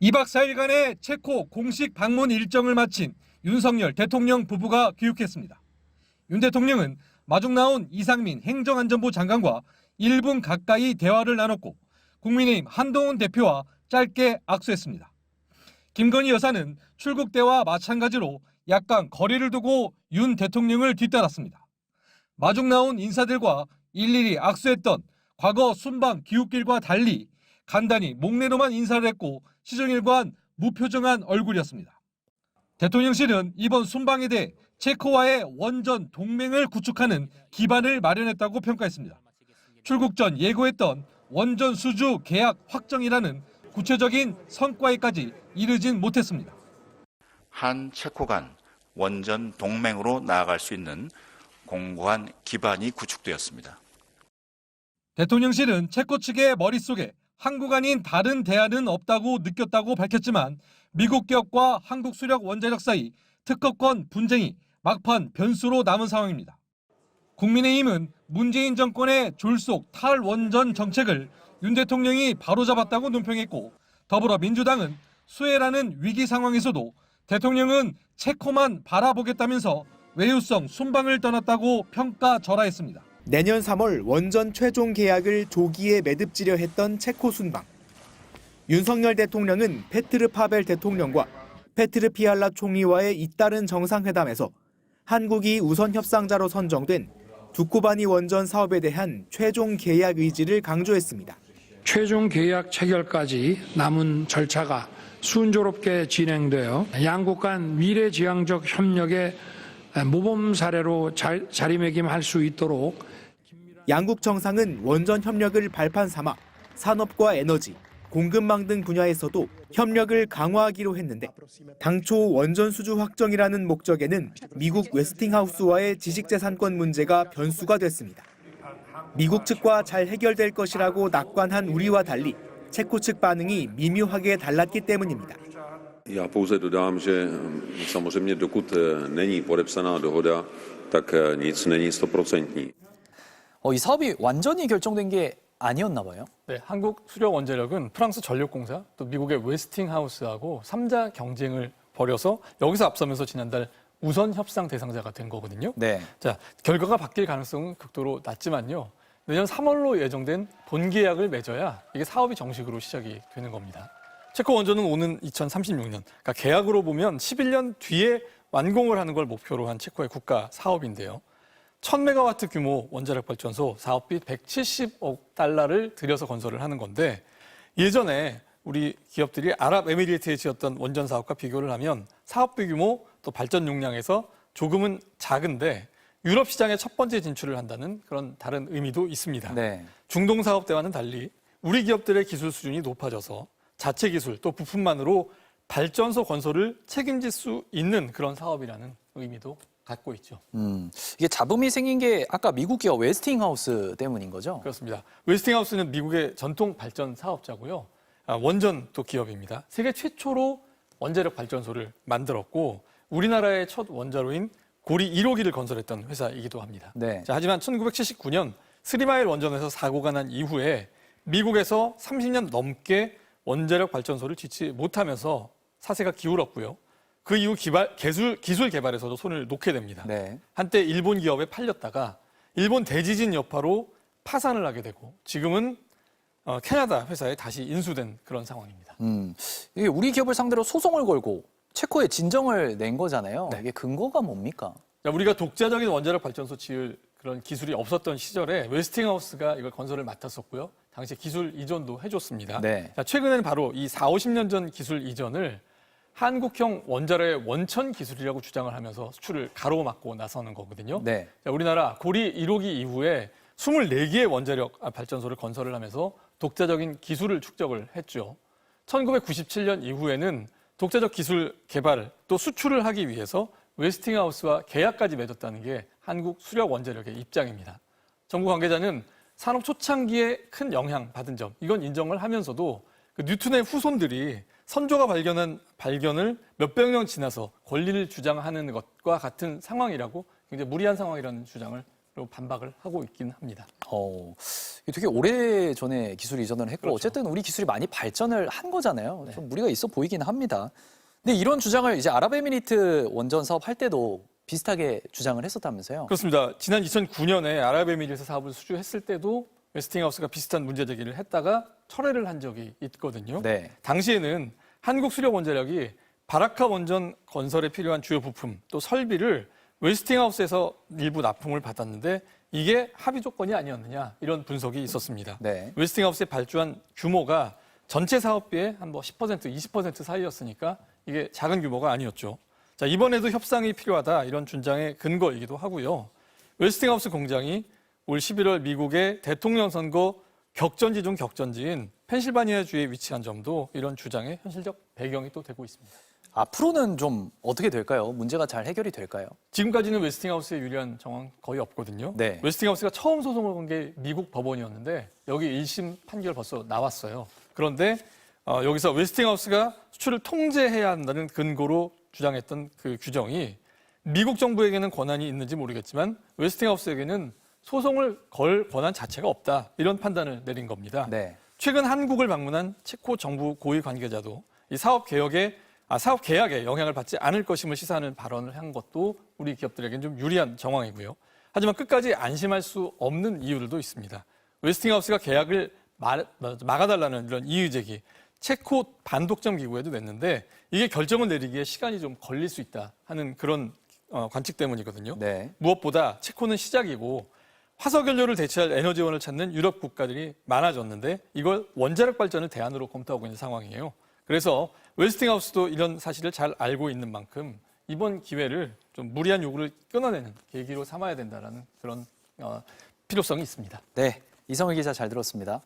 2박 4일간의 체코 공식 방문 일정을 마친 윤석열 대통령 부부가 귀국했습니다. 윤 대통령은 마중 나온 이상민 행정안전부 장관과 1분 가까이 대화를 나눴고 국민의힘 한동훈 대표와 짧게 악수했습니다. 김건희 여사는 출국 때와 마찬가지로 약간 거리를 두고 윤 대통령을 뒤따랐습니다. 마중 나온 인사들과 일일이 악수했던 과거 순방 귀국길과 달리 간단히 목례로만 인사를 했고 시정일관 무표정한 얼굴이었습니다. 대통령실은 이번 순방에 대해 체코와의 원전 동맹을 구축하는 기반을 마련했다고 평가했습니다. 출국 전 예고했던 원전 수주 계약 확정이라는 구체적인 성과에까지 이르진 못했습니다. 한 체코 간 원전 동맹으로 나아갈 수 있는 공고한 기반이 구축되었습니다. 대통령실은 체코 측의 머릿속에 한국 아닌 다른 대안은 없다고 느꼈다고 밝혔지만 미국 기업과 한국 수력 원자력 사이 특허권 분쟁이 막판 변수로 남은 상황입니다. 국민의힘은 문재인 정권의 졸속 탈원전 정책을 윤 대통령이 바로잡았다고 논평했고 더불어민주당은 수혜라는 위기 상황에서도 대통령은 체코만 바라보겠다면서 외유성 순방을 떠났다고 평가절하했습니다. 내년 3월 원전 최종 계약을 조기에 매듭지려 했던 체코 순방. 윤석열 대통령은 페트르 파벨 대통령과 페트르 피알라 총리와의 잇따른 정상회담에서 한국이 우선 협상자로 선정된 두코바니 원전 사업에 대한 최종 계약 의지를 강조했습니다. 최종 계약 체결까지 남은 절차가 순조롭게 진행되어 양국 간 미래지향적 협력의 모범 사례로 자리매김할 수 있도록 양국 정상은 원전 협력을 발판 삼아 산업과 에너지, 공급망 등 분야에서도 협력을 강화하기로 했는데 당초 원전 수주 확정이라는 목적에는 미국 웨스팅하우스와의 지식재산권 문제가 변수가 됐습니다. 미국 측과 잘 해결될 것이라고 낙관한 우리와 달리 체코 측 반응이 미묘하게 달랐기 때문입니다. Já pouze dodám, že samozřejmě dokud není podepsaná dohoda, tak nic není 100%. 이 사업이 완전히 결정된 게 아니었나 봐요. 네, 한국 수력 원자력은 프랑스 전력공사 또 미국의 웨스팅하우스하고 3자 경쟁을 벌여서 여기서 앞서면서 지난달 우선 협상 대상자가 된 거거든요. 네. 자, 결과가 바뀔 가능성은 극도로 낮지만요. 내년 3월로 예정된 본계약을 맺어야 이게 사업이 정식으로 시작이 되는 겁니다. 체코 원전은 오는 2036년, 그러니까 계약으로 보면 11년 뒤에 완공을 하는 걸 목표로 한 체코의 국가 사업인데요. 1000메가와트 규모 원자력 발전소 사업비 170억 달러를 들여서 건설을 하는 건데 예전에 우리 기업들이 아랍에미리트에 지었던 원전 사업과 비교를 하면 사업비 규모 또 발전 용량에서 조금은 작은데 유럽 시장에 첫 번째 진출을 한다는 그런 다른 의미도 있습니다. 네. 중동 사업 때와는 달리 우리 기업들의 기술 수준이 높아져서 자체 기술 또 부품만으로 발전소 건설을 책임질 수 있는 그런 사업이라는 의미도 갖고 있죠. 이게 잡음이 생긴 게 아까 미국 기업 웨스팅하우스 때문인 거죠? 그렇습니다. 웨스팅하우스는 미국의 전통 발전 사업자고요. 원전 또 기업입니다. 세계 최초로 원자력 발전소를 만들었고 우리나라의 첫 원자로인 고리 1호기를 건설했던 회사이기도 합니다. 네. 자, 하지만 1979년 스리마일 원전에서 사고가 난 이후에 미국에서 30년 넘게 원자력 발전소를 짓지 못하면서 사세가 기울었고요. 그 이후 기술 개발에서도 손을 놓게 됩니다. 네. 한때 일본 기업에 팔렸다가 일본 대지진 여파로 파산을 하게 되고 지금은 캐나다 회사에 다시 인수된 그런 상황입니다. 이게 우리 기업을 상대로 소송을 걸고 체코에 진정을 낸 거잖아요. 네. 이게 근거가 뭡니까? 우리가 독자적인 원자력 발전소 지을 그런 기술이 없었던 시절에 웨스팅하우스가 이걸 건설을 맡았었고요. 당시 기술 이전도 해줬습니다. 네. 자, 최근에는 바로 이 40~50년 전 기술 이전을 한국형 원자로의 원천 기술이라고 주장을 하면서 수출을 가로막고 나서는 거거든요. 네. 자, 우리나라 고리 1호기 이후에 24개의 원자력 발전소를 건설을 하면서 독자적인 기술을 축적을 했죠. 1997년 이후에는 독자적 기술 개발 또 수출을 하기 위해서 웨스팅하우스와 계약까지 맺었다는 게 한국 수력 원자력의 입장입니다. 정부 관계자는 산업 초창기에 큰 영향 받은 점 이건 인정을 하면서도 그 뉴턴의 후손들이 선조가 발견한 발견을 몇백 년 지나서 권리를 주장하는 것과 같은 상황이라고 굉장히 무리한 상황이라는 주장을 반박을 하고 있긴 합니다. 이게 되게 오래 전에 기술 이전을 했고 어쨌든 우리 기술이 많이 발전을 한 거잖아요. 좀 무리가 있어 보이긴 합니다. 근데 이런 주장을 이제 아랍에미리트 원전 사업 할 때도 비슷하게 주장을 했었다면서요? 그렇습니다. 지난 2009년에 아랍에미리트 사업을 수주했을 때도 웨스팅하우스가 비슷한 문제 제기를 했다가 철회를 한 적이 있거든요. 네. 당시에는 한국수력원자력이 바라카 원전 건설에 필요한 주요 부품 또 설비를 웨스팅하우스에서 일부 납품을 받았는데 이게 합의 조건이 아니었느냐 이런 분석이 있었습니다. 네. 웨스팅하우스에 발주한 규모가 전체 사업비의 한 10%, 20% 사이였으니까 이게 작은 규모가 아니었죠. 자, 이번에도 협상이 필요하다 이런 주장의 근거이기도 하고요. 웨스팅하우스 공장이 올 11월 미국의 대통령 선거 격전지 중 격전지인 펜실바니아주에 위치한 점도 이런 주장의 현실적 배경이 또 되고 있습니다. 앞으로는 좀 어떻게 될까요? 문제가 잘 해결이 될까요? 지금까지는 웨스팅하우스에 유리한 정황 거의 없거든요. 네. 웨스팅하우스가 처음 소송을 건 게 미국 법원이었는데 여기 1심 판결 벌써 나왔어요. 그런데 여기서 웨스팅하우스가 수출을 통제해야 한다는 근거로 주장했던 그 규정이 미국 정부에게는 권한이 있는지 모르겠지만 웨스팅하우스에게는 소송을 걸 권한 자체가 없다. 이런 판단을 내린 겁니다. 네. 최근 한국을 방문한 체코 정부 고위 관계자도 이 사업 계약에 영향을 받지 않을 것임을 시사하는 발언을 한 것도 우리 기업들에게는 좀 유리한 정황이고요. 하지만 끝까지 안심할 수 없는 이유들도 있습니다. 웨스팅하우스가 계약을 막아달라는 이런 이의 제기, 체코 반독점 기구에도 냈는데 이게 결정을 내리기에 시간이 좀 걸릴 수 있다 하는 그런 관측 때문이거든요. 네. 무엇보다 체코는 시작이고 화석연료를 대체할 에너지원을 찾는 유럽 국가들이 많아졌는데 이걸 원자력 발전을 대안으로 검토하고 있는 상황이에요. 그래서 웨스팅하우스도 이런 사실을 잘 알고 있는 만큼 이번 기회를 좀 무리한 요구를 끊어내는 계기로 삼아야 된다는 그런 필요성이 있습니다. 네. 이성일 기자 잘 들었습니다.